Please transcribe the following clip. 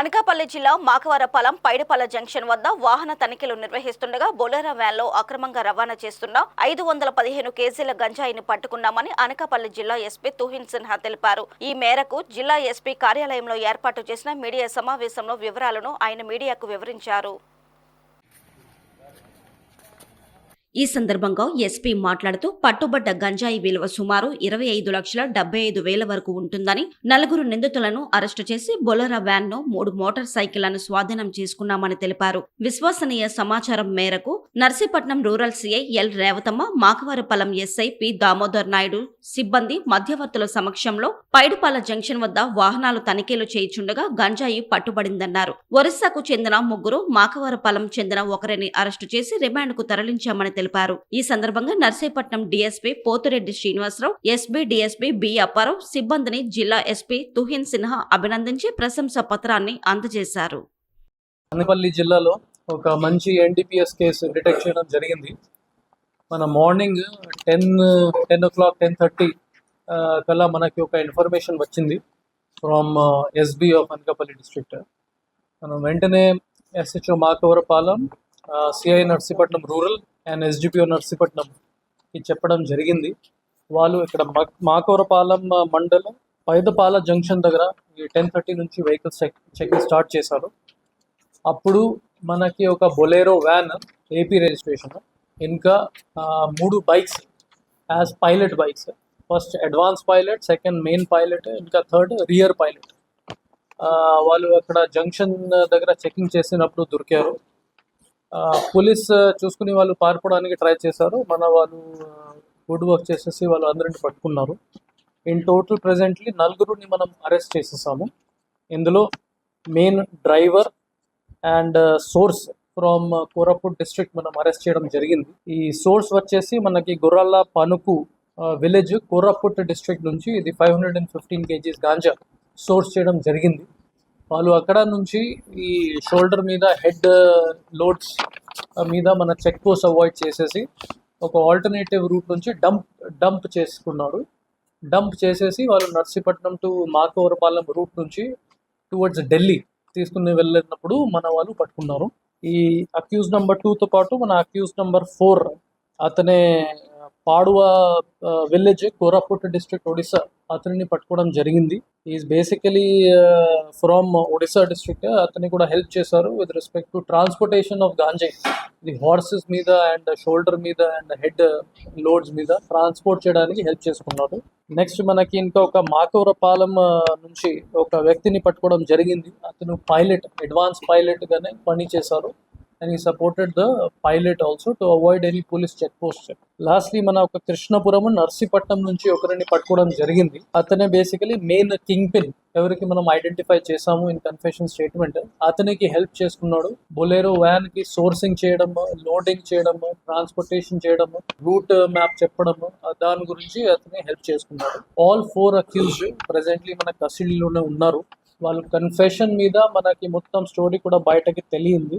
అనకాపల్లి జిల్లా మాకవరపాలెం పైడిపల్ల జంక్షన్ వద్ద వాహన తనిఖీలు నిర్వహిస్తుండగా బొలెరో వ్యాన్లో అక్రమంగా రవాణా చేస్తున్న 515 కేజీల గంజాయిని పట్టుకున్నామని అనకాపల్లి జిల్లా ఎస్పీ తుహిన్ సిన్హా తెలిపారు. ఈ మేరకు జిల్లా ఎస్పీ కార్యాలయంలో ఏర్పాటు చేసిన మీడియా సమావేశంలో వివరాలను ఆయన మీడియాకు వివరించారు. ఈ సందర్భంగా ఎస్పీ మాట్లాడుతూ పట్టుబడ్డ గంజాయి విలువ సుమారు 25,75,000 వరకు ఉంటుందని, 4 నిందితులను అరెస్టు చేసి బొలెరో వ్యాన్ ను 3 మోటార్ సైకిళ్లను స్వాధీనం చేసుకున్నామని తెలిపారు. విశ్వసనీయ సమాచారం మేరకు Narsipatnam rural CI L Revathamma, Makavarapalem SI P Damodar Naidu సిబ్బంది మధ్యవర్తుల సమక్షంలో పైడిపాల జంక్షన్ వద్ద వాహనాలు తనిఖీలు చేయుచుండగా గంజాయి పట్టుబడిందన్నారు. ఒరిస్సాకు చెందిన 3, మాకవరపాలెం చెందిన ఒకరిని అరెస్టు చేసి రిమాండ్ కు తరలించామని తెలిపారు. ఈ సందర్భంగా Narsipatnam DSP Pothureddy Srinivasarao, SB DSP B Apparao సిబ్బందిని జిల్లా ఎస్పీ తుహిన్ సిన్హా అభినందించి ప్రశంసా పత్రాన్ని అందజేశారు. అనకాపల్లి జిల్లాలో ఒక మంచి ఎన్డీపీఎస్ కేసు డిటెక్ట్ చేయడం జరిగింది. మన మార్నింగ్ 10:30 కల్లా మనకి ఒక ఇన్ఫర్మేషన్ వచ్చింది from SB of Anakapalli district. మనం వెంటనే SHO Makavarapalem, CI Narsipatnam rural and SDPO నర్సీపట్నంకి చెప్పడం జరిగింది. వాళ్ళు ఇక్కడ మాకవరపాలెం మండలం పైదపాల జంక్షన్ దగ్గర ఈ 10:30 నుంచి వెహికల్స్ చెకింగ్ స్టార్ట్ చేశారు. అప్పుడు మనకి ఒక బొలెరో వ్యాన్ ఏపీ రిజిస్ట్రేషన్, ఇంకా 3 bikes as pilot bikes, first advance pilot, second main pilot, ఇంకా థర్డ్ రియర్ పైలట్. వాళ్ళు అక్కడ జంక్షన్ దగ్గర చెకింగ్ చేసినప్పుడు దొరికారు. పోలీస్ చూసుకుని వాళ్ళు పారిపోవడానికి ట్రై చేశారు. మన వాళ్ళు గుడ్ వర్క్ చేసేసి వాళ్ళు అందరిని పట్టుకున్నారు. ఇన్ టోటల్ ప్రెజెంట్లీ 4 మనం అరెస్ట్ చేసేసాము. ఇందులో main driver and source from Koraput district మనం అరెస్ట్ చేయడం జరిగింది. ఈ సోర్స్ వచ్చేసి మనకి గుర్రాల పనుకు విలేజ్, కోరాపుట్ డిస్ట్రిక్ట్ నుంచి ఇది 515 కేజీస్ గాంజా సోర్స్ చేయడం జరిగింది. వాళ్ళు అక్కడ నుంచి ఈ షోల్డర్ మీద హెడ్ లోడ్స్ మీద మన చెక్ పోస్ట్ అవాయిడ్ చేసేసి ఒక ఆల్టర్నేటివ్ రూట్ నుంచి డంప్ చేసుకున్నారు. డంప్ చేసేసి వాళ్ళు నర్సీపట్నం టు మాకవరపాలెం రూట్ నుంచి టువర్డ్స్ ఢిల్లీ తీసుకుని వెళ్ళినప్పుడు మన వాళ్ళు పట్టుకున్నారు. ఈ అక్యూజ్ నెంబర్ 2తో పాటు మన అక్యూజ్ నెంబర్ 4 అతనే పాడువా విలేజ్, కోరాపుట్ డిస్ట్రిక్ట్, ఒడిశా, అతనిని పట్టుకోవడం జరిగింది. Is basically from Odisha district. అతన్ని కూడా హెల్ప్ చేశారు with respect to transportation of గాంజాయి. ఇది హార్సెస్ మీద అండ్ షోల్డర్ మీద అండ్ హెడ్ లోడ్స్ మీద ట్రాన్స్పోర్ట్ చేయడానికి హెల్ప్ చేసుకున్నాడు. నెక్స్ట్ మనకి ఇంకా ఒక మాకవరపాలెం నుంచి ఒక వ్యక్తిని పట్టుకోవడం జరిగింది. అతను పైలట్, అడ్వాన్స్ పైలట్ గానే పని చేశారు. and he supported the pilot also to avoid any police check post. Lastly మన ఒక కృష్ణపురం నర్సీపట్నం నుంచి ఒకరిని పట్టుకోవడం జరిగింది. అతనే బేసికలీ మెయిన్ కింగ్ పిన్, ఎవరికి మనం ఐడెంటిఫై చేసాము ఇన్ కన్ఫెషన్ స్టేట్మెంట్. అతనికి హెల్ప్ చేసుకున్నాడు. బొలెరో వ్యాన్ కి సోర్సింగ్ చేయడం, లోడింగ్ చేయడం, ట్రాన్స్పోర్టేషన్ చేయడం, రూట్ మ్యాప్ చెప్పడం, దాని గురించి అతనే హెల్ప్ చేసుకున్నాడు. ఆల్ 4 అక్యూజ్డ్ ప్రెసెంట్లీ మన కస్టడీలోనే ఉన్నారు. వాళ్ళు కన్ఫెషన్ మీద మనకి మొత్తం స్టోరీ కూడా బయటకి తెలియంది.